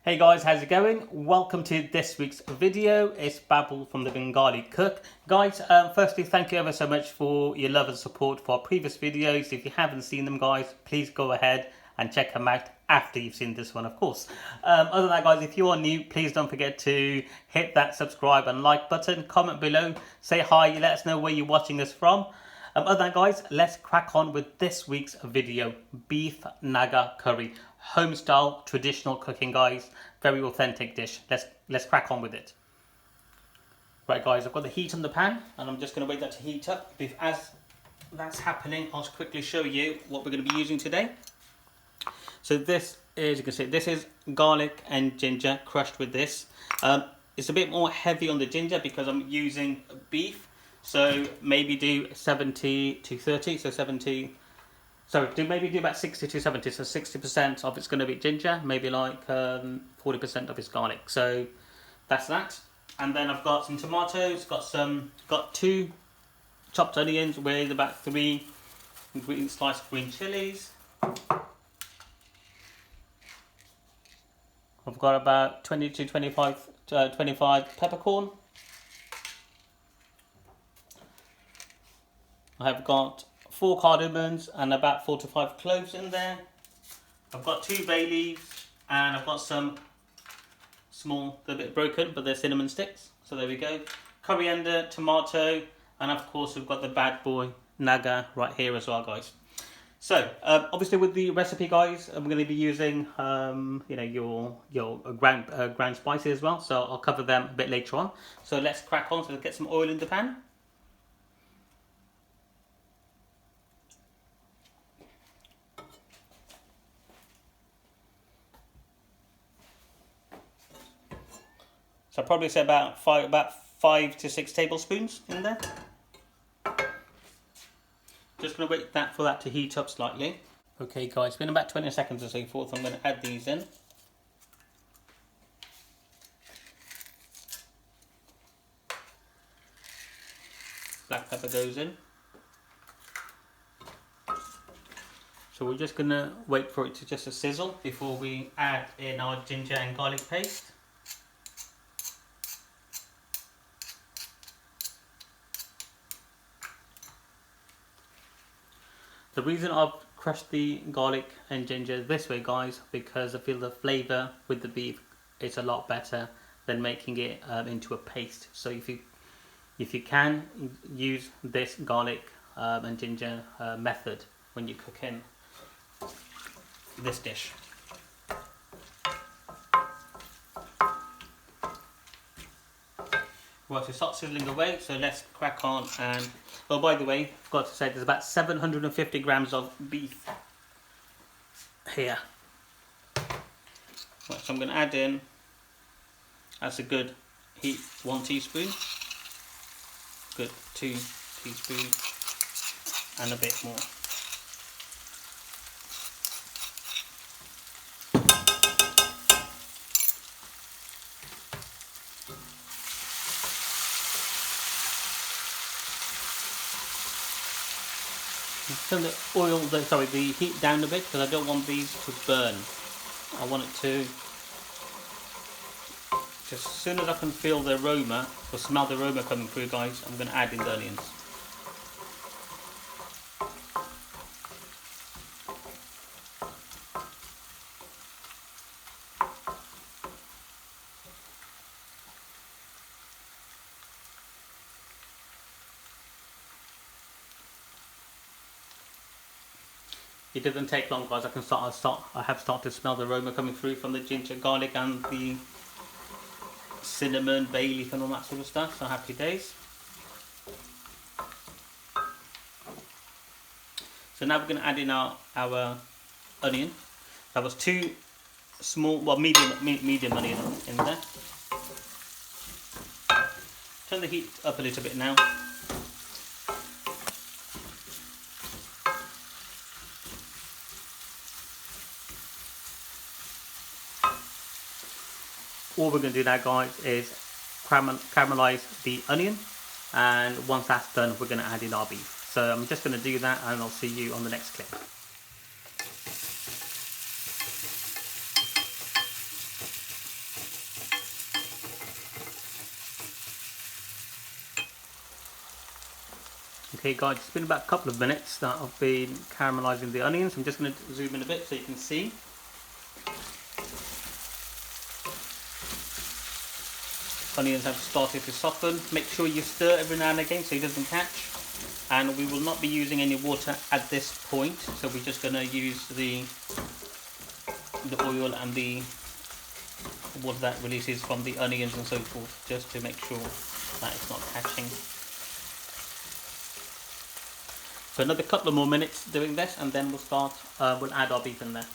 Hey guys, how's it going? Welcome to this week's video. It's Babel from the Bengali Cook. Guys, firstly, thank you ever so much for your love and support for our previous videos. If you haven't seen them, guys, please go ahead and check them out after you've seen this one, of course. Other than that, guys, if you are new, please don't forget to hit that subscribe and like button. Comment below, say hi, let us know where you're watching us from. Other than that, guys, let's crack on with this week's video. Beef Naga Curry. Home style, traditional cooking, guys. Very authentic dish. Let's crack on with it. Right, guys, I've got the heat on the pan, and I'm just going to wait that to heat up. As that's happening, I'll quickly show you what we're going to be using today. So this is, you can see, this is garlic and ginger crushed with this. It's a bit more heavy on the ginger because I'm using beef. So maybe do 70 to 30, so 70, so maybe do about 60 to 70, so 60% of it's going to be ginger, maybe like 40% of it's garlic. So that's that. And then I've got some tomatoes, got 2 chopped onions with about 3 sliced green chillies. I've got about 20 to 25 peppercorn. I have got 4 cardamoms and about 4 to 5 cloves in there. I've got 2 bay leaves and I've got some small, they're a bit broken, but they're cinnamon sticks. So there we go. Coriander, tomato, and of course we've got the bad boy Naga right here as well, guys. So obviously with the recipe, guys, I'm going to be using your ground spices as well. So I'll cover them a bit later on. So let's crack on. So let's get some oil in the pan. So I'll probably say about 5 to 6 tablespoons in there. Just going to wait for that to heat up slightly. Okay, guys, it's been about 20 seconds or so forth. I'm going to add these in. Black pepper goes in. So we're just going to wait for it to just sizzle before we add in our ginger and garlic paste. The reason I've crushed the garlic and ginger this way, guys, because I feel the flavour with the beef is a lot better than making it into a paste. So if you can use this garlic and ginger method when you're cooking this dish. Right, so start sizzling away, so let's crack on. And oh, by the way, I forgot to say there's about 750 grams of beef here. Right, so I'm going to add in, that's a good heat, 1 teaspoon, good 2 teaspoons, and a bit more. Turn the heat down a bit because I don't want these to burn. I want it to, just as soon as I can feel the aroma, or smell the aroma coming through, guys, I'm going to add in the onions. It doesn't take long, guys. I have started to smell the aroma coming through from the ginger, garlic, and the cinnamon, bay leaf, and all that sort of stuff. So happy days. So now we're going to add in our onion. That was 2 small, well, medium onion in there. Turn the heat up a little bit now. All we're going to do now, guys, is caramelize the onion, and once that's done, we're going to add in our beef. So I'm just going to do that, and I'll see you on the next clip. Okay guys, it's been about a couple of minutes that I've been caramelising the onions. I'm just going to zoom in a bit so you can see. Onions have started to soften. Make sure you stir every now and again so it doesn't catch. And we will not be using any water at this point, so we're just going to use the oil and the water that releases from the onions and so forth, just to make sure that it's not catching. So another couple of more minutes doing this, and then we'll add our beef in there.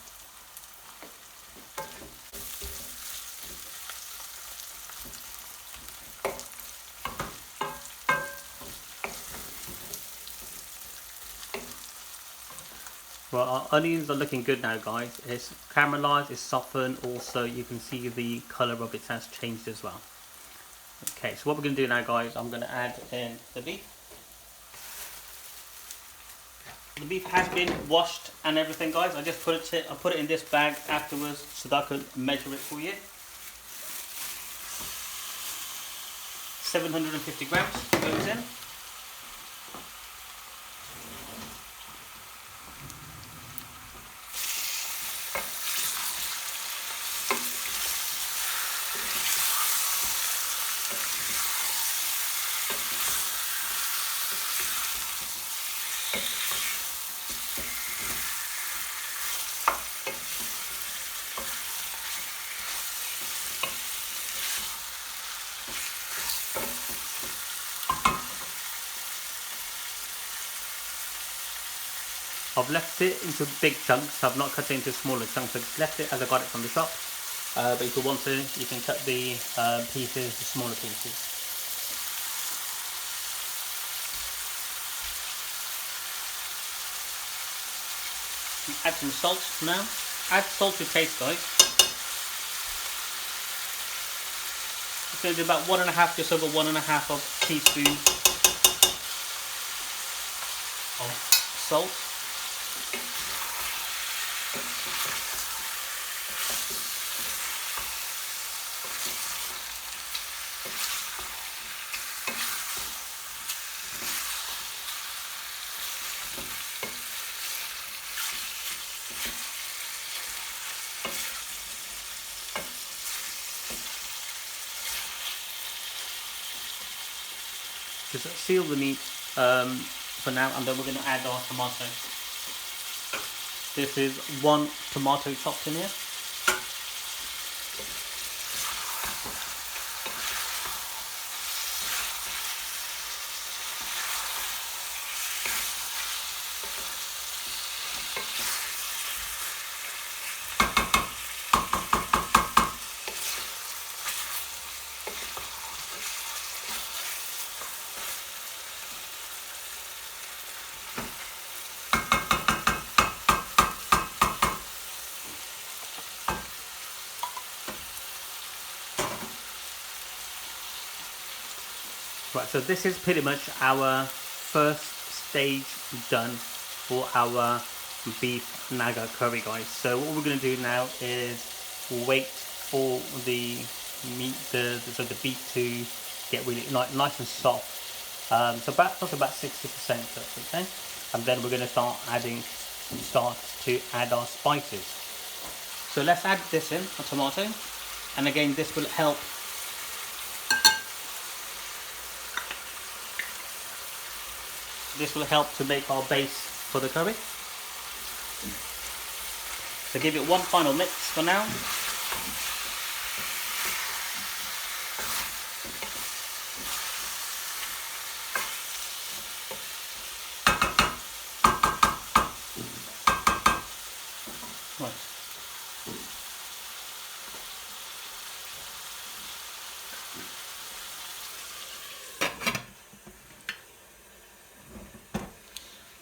Well, our onions are looking good now, guys. It's caramelized, it's softened. Also, you can see the color of it has changed as well. Okay, so what we're going to do now, guys, I'm going to add in the beef. The beef has been washed and everything, guys. I just put it in this bag afterwards so that I could measure it for you. 750 grams goes in. I've left it into big chunks. I've not cut it into smaller chunks. I've just left it as I got it from the shop. But if you want to, you can cut the pieces to smaller pieces. Add some salt now. Add salt to taste, guys. It's going to do about 1.5, just over 1.5 teaspoon of salt. Just seal the meat for now, and then we're going to add our tomato. This is 1 tomato chopped in here. Right, so this is pretty much our first stage done for our beef Naga curry, guys. So what we're going to do now is wait for the meat, the beef to get really nice and soft. So about 60% cooked, okay? And then we're going to start to add our spices. So let's add this in, a tomato, and again this will help. This will help to make our base for the curry. So give it one final mix for now. Right.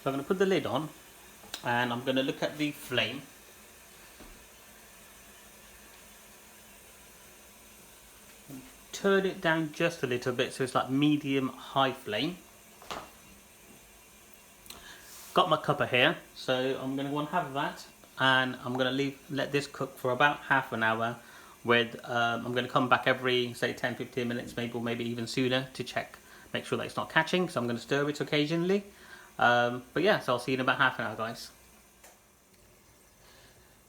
So I'm going to put the lid on, and I'm going to look at the flame. Turn it down just a little bit so it's like medium high flame. Got my cuppa here, so I'm going to go and have that, and I'm going to let this cook for about half an hour. I'm going to come back every, say, 10-15 minutes, maybe, or maybe even sooner, to check, make sure that it's not catching. So I'm going to stir it occasionally. But yeah, so I'll see you in about half an hour, guys.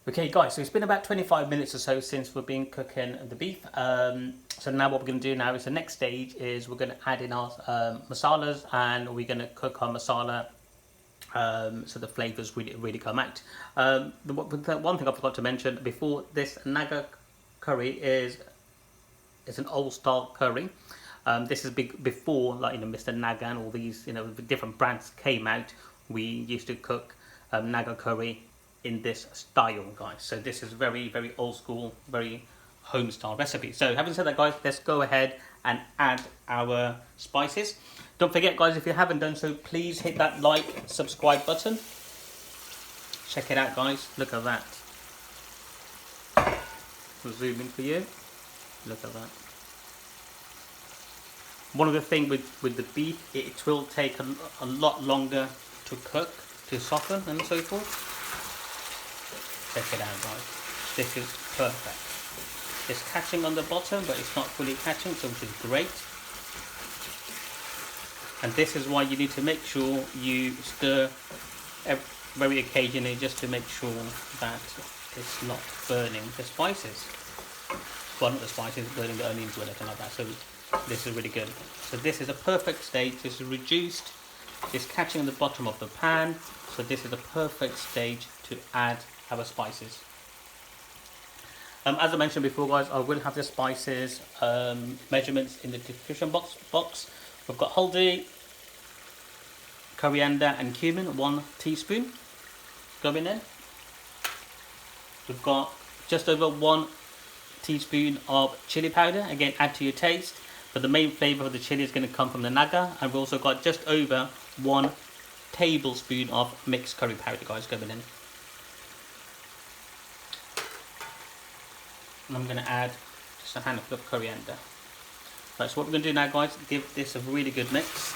Okay guys, so it's been about 25 minutes or so since we've been cooking the beef. So now what we're going to do now is the next stage is we're going to add in our masalas, and we're going to cook our masala so the flavours really come out. The one thing I forgot to mention before, this Naga curry is an old style curry. This is big before, like, you know, Mr. Naga and all these, you know, the different brands came out. We used to cook Naga curry in this style, guys. So this is very old school, very home style recipe. So having said that, guys, let's go ahead and add our spices. Don't forget, guys, if you haven't done so, please hit that like, subscribe button. Check it out, guys. Look at that. We'll zoom in for you. Look at that. One of the things with the beef, it will take a lot longer to cook, to soften and so forth. Check it out, guys. This is perfect. It's catching on the bottom, but it's not fully catching, so which is great. And this is why you need to make sure you stir very occasionally, just to make sure that it's not burning the spices. Well, not the spices, burning the onions or anything like that. So this is really good. So this is a perfect stage. This is reduced. It's catching on the bottom of the pan. So this is a perfect stage to add our spices. As I mentioned before, guys, I will have the spices measurements in the description box. We've got haldi, coriander and cumin, 1 teaspoon going in. We've got just over 1 teaspoon of chili powder, again add to your taste, but the main flavour of the chili is going to come from the Naga. And we've also got just over 1 tablespoon of mixed curry powder, guys, going in. And I'm going to add just a handful of coriander. Right, so what we're going to do now, guys, give this a really good mix.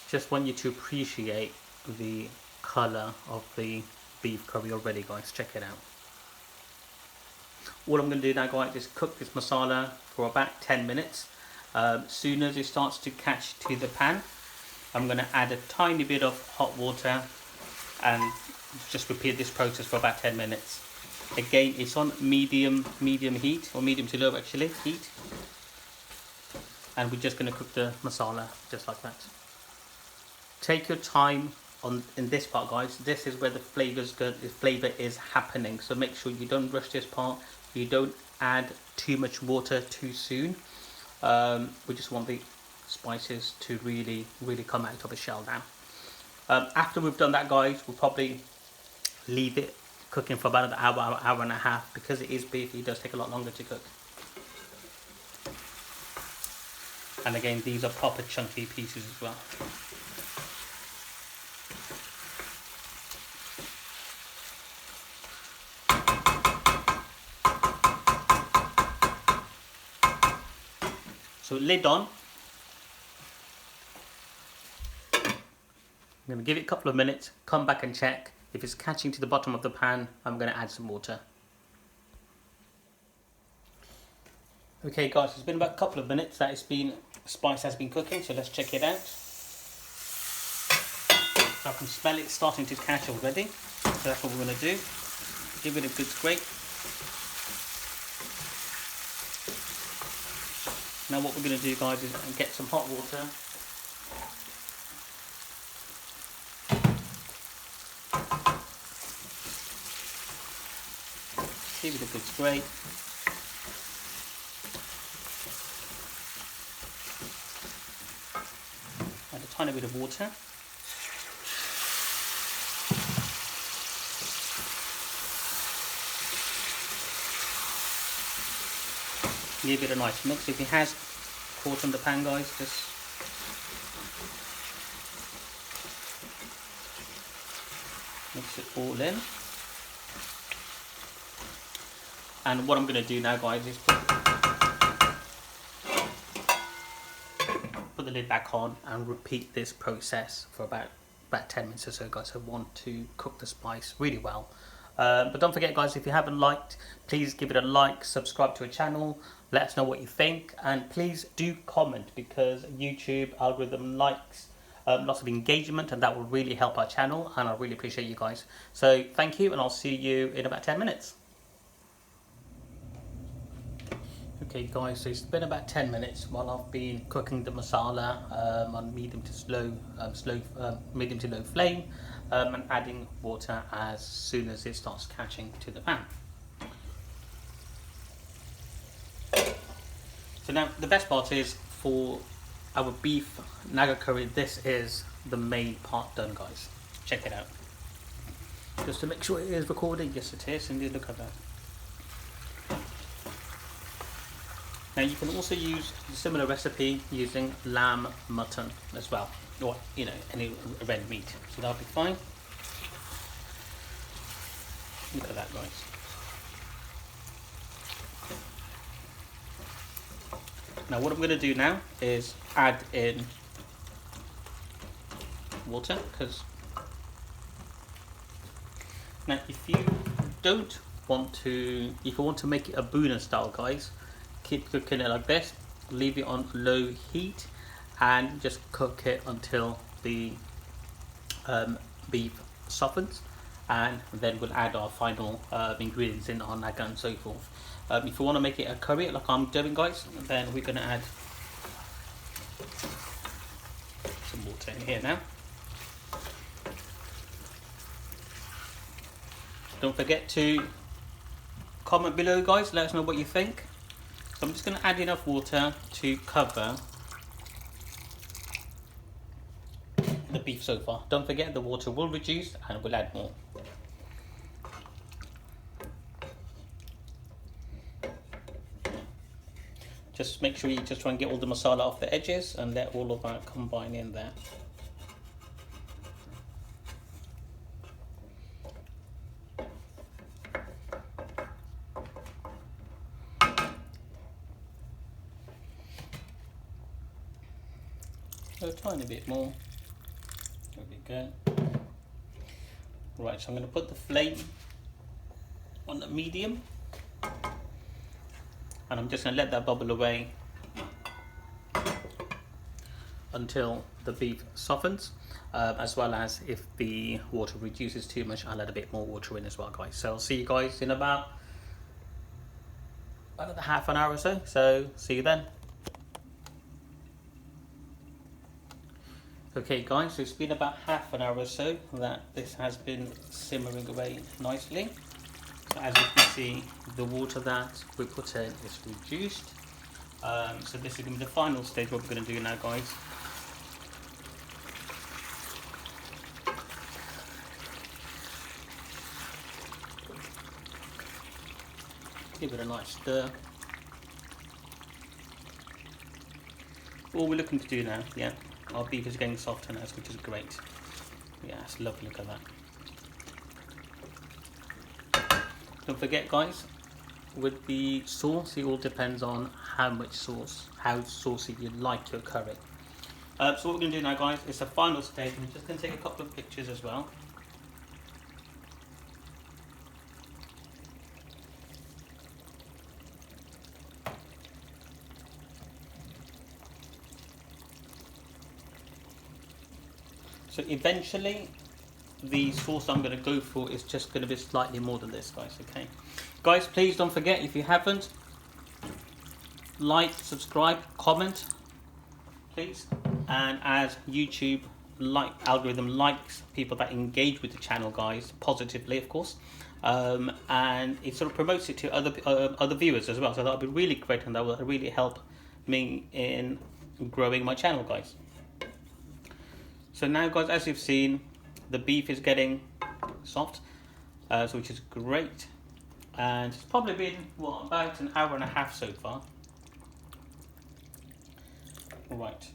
Just want you to appreciate the colour of the beef curry already, guys. Check it out. What I'm going to do now, guys, is cook this masala for about 10 minutes. Soon as it starts to catch to the pan, I'm going to add a tiny bit of hot water and just repeat this process for about 10 minutes. Again, it's on medium heat, or medium to low actually heat, and we're just going to cook the masala just like that. Take your time in this part, guys. This is where the flavour is happening. So make sure you don't rush this part. You don't add too much water too soon. We just want the spices to really come out of the shell now. After we've done that, guys, we'll probably leave it cooking for about an hour and a half, because it is beef. It does take a lot longer to cook. And again, these are proper chunky pieces as well. So lid on. I'm going to give it a couple of minutes, come back and check. If it's catching to the bottom of the pan, I'm going to add some water. Okay guys, it's been about a couple of minutes that spice has been cooking, so let's check it out. So I can smell it starting to catch already. So that's what we're going to do. Give it a good scrape. Now what we're going to do, guys, is get some hot water. Give it a good scrape. Add a tiny bit of water. Give it a nice mix. If it has caught on the pan, guys, just mix it all in. And what I'm going to do now, guys, is put the lid back on and repeat this process for about 10 minutes or so, guys. I want to cook the spice really well. But don't forget, guys, if you haven't liked, please give it a like, subscribe to our channel, let us know what you think, and please do comment, because YouTube algorithm likes lots of engagement, and that will really help our channel, and I really appreciate you guys. So thank you, and I'll see you in about 10 minutes. Okay guys, so it's been about 10 minutes while I've been cooking the masala on medium to low flame, and adding water as soon as it starts catching to the pan. So now the best part is, for our beef Naga curry, this is the main part done, guys. Check it out. Just to make sure it is recording. Yes, it is. Indeed, look at that. Now you can also use a similar recipe using lamb, mutton as well, or any red meat, so that'll be fine. Look at that, guys. Now what I'm going to do now is add in water, because now if you want to make it a Boona style, guys, keep cooking it like this, leave it on low heat, and just cook it until the beef softens, and then we'll add our final ingredients in, our naga and so forth. If you want to make it a curry like I'm doing, guys, then we're going to add some water in here now. Don't forget to comment below, guys, let us know what you think. So I'm just going to add enough water to cover the beef so far. Don't forget, the water will reduce and we'll add more. Just make sure you just try and get all the masala off the edges and let all of that combine in there. A tiny bit more. There we go. Right, so I'm going to put the flame on the medium, and I'm just going to let that bubble away until the beef softens, as well as if the water reduces too much, I'll add a bit more water in as well, guys. So I'll see you guys in about half an hour or so. So see you then. Okay guys, so it's been about half an hour or so that this has been simmering away nicely. So as you can see, the water that we put in is reduced. So this is going to be the final stage, what we're going to do now, guys. Give it a nice stir. All we're looking to do now, yeah, our beef is getting softer now, which is great. Yeah, it's lovely, look at that. Don't forget, guys, with the sauce, it all depends on how much sauce, how saucy you like your curry. So what we're going to do now, guys, is the final stage. I'm just going to take a couple of pictures as well. So eventually, the sauce I'm going to go for is just going to be slightly more than this, guys, okay? Guys, please don't forget, if you haven't, like, subscribe, comment, please. And as YouTube algorithm likes people that engage with the channel, guys, positively, of course, and it sort of promotes it to other viewers as well. So that would be really great, and that will really help me in growing my channel, guys. So now, guys, as you've seen, the beef is getting soft, so which is great, and it's probably been about an hour and a half so far. Right.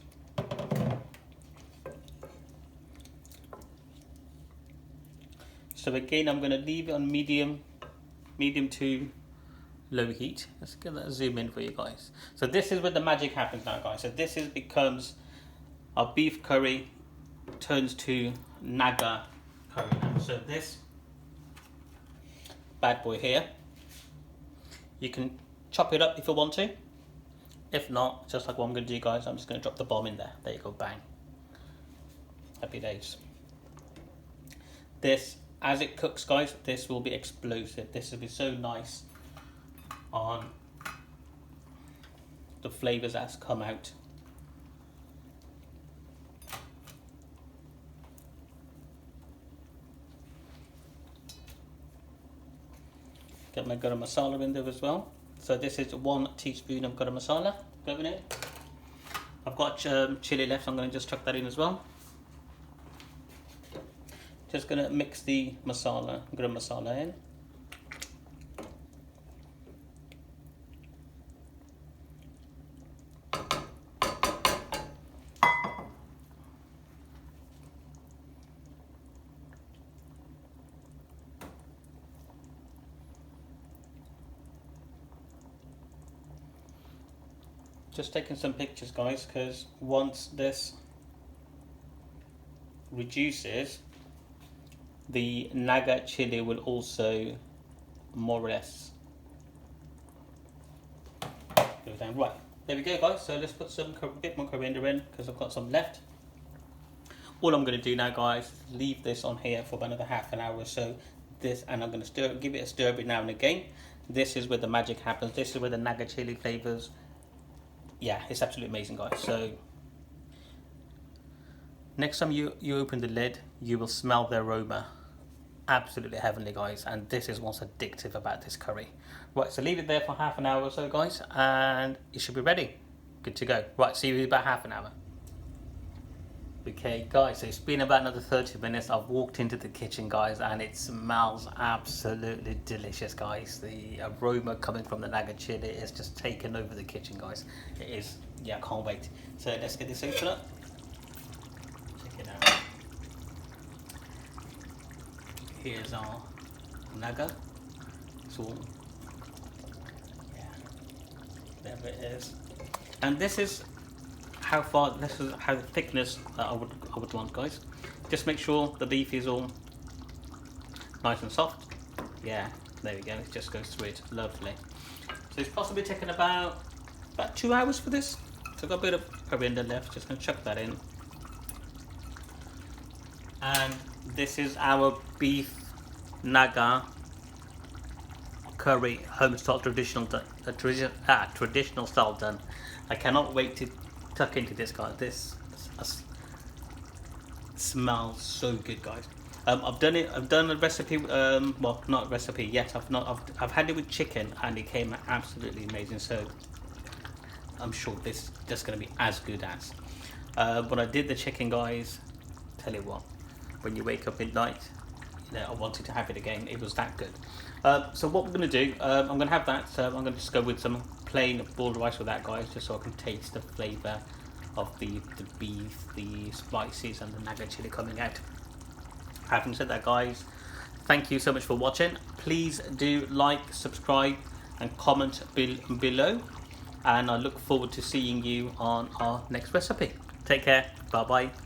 So again, I'm going to leave it on medium to low heat. Let's get that zoom in for you guys. So this is where the magic happens now, guys. So this is becomes our beef curry turns to Naga curry now. So this bad boy here, you can chop it up if you want to. If not, just like what I'm going to do, guys, I'm just going to drop the bomb in there. There you go, bang. Happy days. This, as it cooks, guys, this will be explosive. This will be so nice on the flavours that's come out. Get my garam masala in there as well. So this is 1 teaspoon of garam masala going in. I've got chilli left, so I'm going to just chuck that in as well. Just going to mix the masala, garam masala in. Just taking some pictures, guys, because once this reduces, the Naga chili will also more or less go down. Right, there we go, guys. So let's put some bit more coriander in because I've got some left. All I'm going to do now, guys, leave this on here for about another half an hour or so. This, and I'm going to give it a stir every now and again. This is where the magic happens. This is where the Naga chili flavors. Yeah, it's absolutely amazing, guys. So next time you open the lid, you will smell the aroma. Absolutely heavenly, guys, and this is what's addictive about this curry. Right, so leave it there for half an hour or so, guys, and it should be ready. Good to go. Right, see you in about half an hour. Okay, guys, so it's been about another 30 minutes. I've walked into the kitchen, guys, and it smells absolutely delicious, guys. The aroma coming from the Naga chili is just taken over the kitchen, guys. It is, yeah, I can't wait. So let's get this open up. Check it out. Here's our Naga. It's all, yeah, there it is. And this is how the thickness that I would want, guys. Just make sure the beef is all nice and soft. Yeah, there we go. It just goes through it. Lovely. So it's possibly taken about 2 hours for this. So I've got a bit of coriander left. Just gonna chuck that in. And this is our beef Naga curry home style traditional style done. I cannot wait to tuck into this, guys. This smells so good, guys. I've done a recipe, well, not a recipe yet. I've had it with chicken and it came out absolutely amazing. So I'm sure this is just going to be as good as. When I did the chicken, guys, tell you what, when you wake up at night, you know, I wanted to have it again. It was that good. So what we're going to do, I'm going to have that. So I'm going to just go with some plain boiled rice with that, guys, just so I can taste the flavour of the beef, the spices, and the Naga chili coming out. Having said that, guys, thank you so much for watching. Please do like, subscribe, and comment below. And I look forward to seeing you on our next recipe. Take care. Bye bye.